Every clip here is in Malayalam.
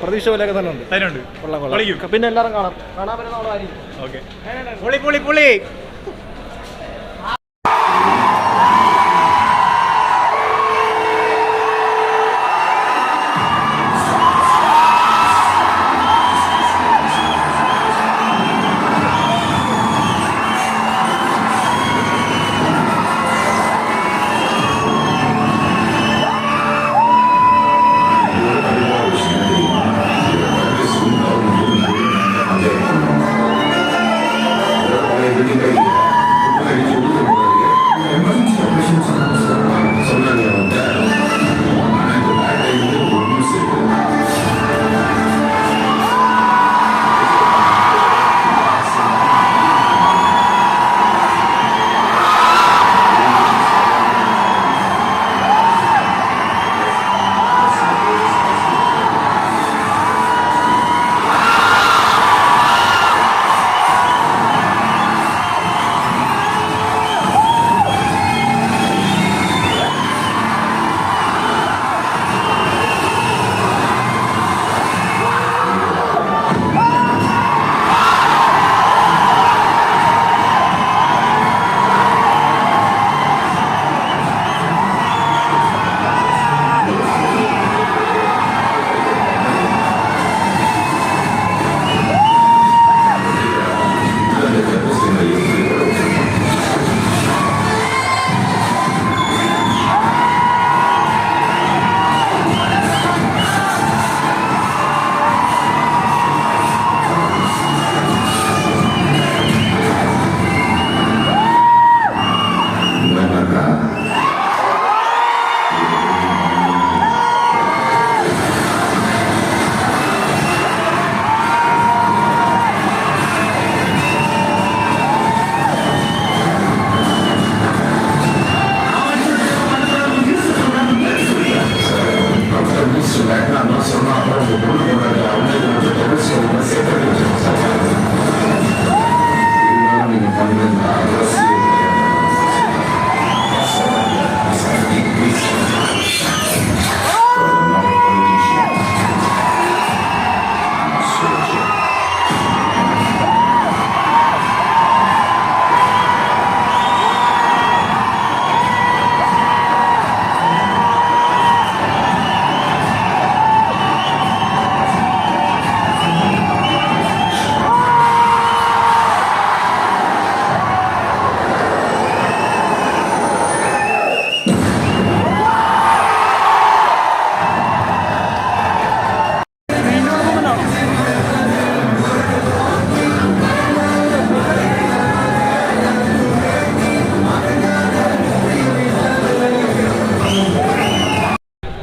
പ്രതീക്ഷ പോലെയൊക്കെ തന്നെ ഉണ്ട്. പിന്നെ എല്ലാവരും കാണാൻ പറ്റുന്ന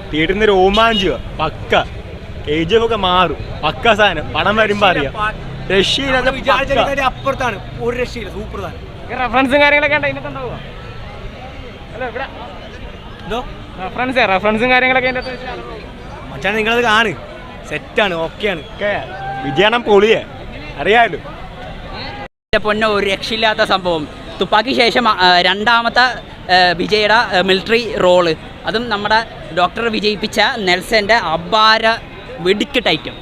തിയേറ്ററിൽ രോമാഞ്ചുക പക്ക ഏജ് ഒക്കെ മാറും പക്ക സാധനം പണം വരുമ്പോ അറിയാം അപ്പുറത്താണ് ഒരു രക്ഷയില്ല സൂപ്പർ സാധനം റെഫറൻസും കാര്യങ്ങളൊക്കെ റെഫറൻസും കാര്യങ്ങളൊക്കെ മച്ചാൻ നിങ്ങളത് കാണ് സെറ്റാണ് ഓക്കെയാണ് വിജയണം പൊളിയെ അറിയാലോ പൊന്നോ ഒരു രക്ഷയില്ലാത്ത സംഭവം തുപ്പാക്കി ശേഷം രണ്ടാമത്തെ വിജയുടെ മിലിറ്ററി റോള് അതും നമ്മുടെ ഡോക്ടർ വിജയിപ്പിച്ച നെൽസന്റെ അപാര വെടിക്കെട്ട് ഐറ്റം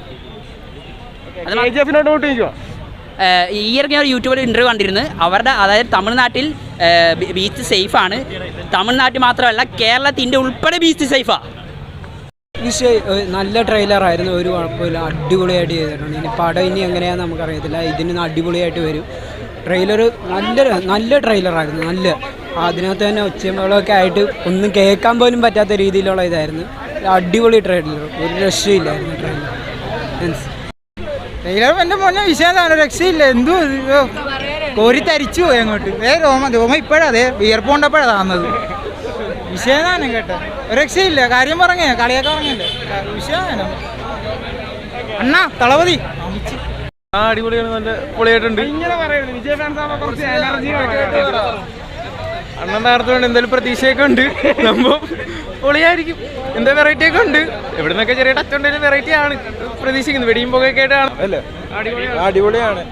ഈ ഇറങ്ങിയ ഒരു യൂട്യൂബിൽ ഇൻ്റർവ്യൂ കണ്ടിരുന്നു അവരുടെ അതായത് തമിഴ്നാട്ടിൽ ബീച്ച് സേഫാണ് തമിഴ്നാട്ടിൽ മാത്രമല്ല കേരളത്തിൻ്റെ ഉൾപ്പെടെ ബീച്ച് സേഫാണ് നല്ല ട്രെയിലറായിരുന്നു ഒരു കുഴപ്പമില്ല അടിപൊളിയായിട്ട് ചെയ്തിട്ടുണ്ട് ഇനി പടം ഇനി എങ്ങനെയാണെന്ന് നമുക്കറിയത്തില്ല ഇതിന് അടിപൊളിയായിട്ട് വരും ട്രെയിലർ നല്ല ട്രെയിലറായിരുന്നു നല്ല അതിനകത്ത് തന്നെ ഒച്ചമകളൊക്കെ ആയിട്ട് ഒന്നും കേൾക്കാൻ പോലും പറ്റാത്ത രീതിയിലുള്ള ഇതായിരുന്നു അടിപൊളി ട്രെയിലർ ഒരു രക്ഷയില്ലായിരുന്നു ട്രെയിലർ എൻ്റെ മോനെ വിഷയമാണ് രക്ഷയില്ല എന്തോ കോരി തരിച്ചു പോയി അങ്ങോട്ട് രോമ ഇപ്പോഴാ അതെ വിയർപ്പ് കൊണ്ടപ്പോഴാണ് താന്നത് വിഷയമാണ് കേട്ടോ രക്ഷയില്ല കാര്യം പറഞ്ഞേ കളിയൊക്കെ പറഞ്ഞല്ലേ വിഷയമാണ് അണ്ണാ തളപതി അടിപൊളിയാണ് നല്ല പൊളിയായിട്ടുണ്ട് അണ്ണൻ നേരത്തെ എന്തായാലും പ്രതീക്ഷയൊക്കെ ഉണ്ട് സംഭവം പൊളിയായിരിക്കും എന്താ വെറൈറ്റി ഒക്കെ ഉണ്ട് എവിടെ നിന്നൊക്കെ ചെറിയ ടച്ച് ഉണ്ടെങ്കിലും വെറൈറ്റി ആണ് പ്രതീക്ഷിക്കുന്നത് വെടിയും പോകൊക്കെ ആയിട്ടാണ് അല്ലേ അടിപൊളിയാണ്.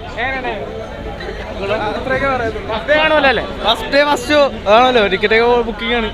ഫസ്റ്റ് കാണുമല്ലോ അല്ലേ? ഫസ്റ്റ് ആണല്ലോ, ടിക്കറ്റ് ബുക്കിംഗ് ആണ്.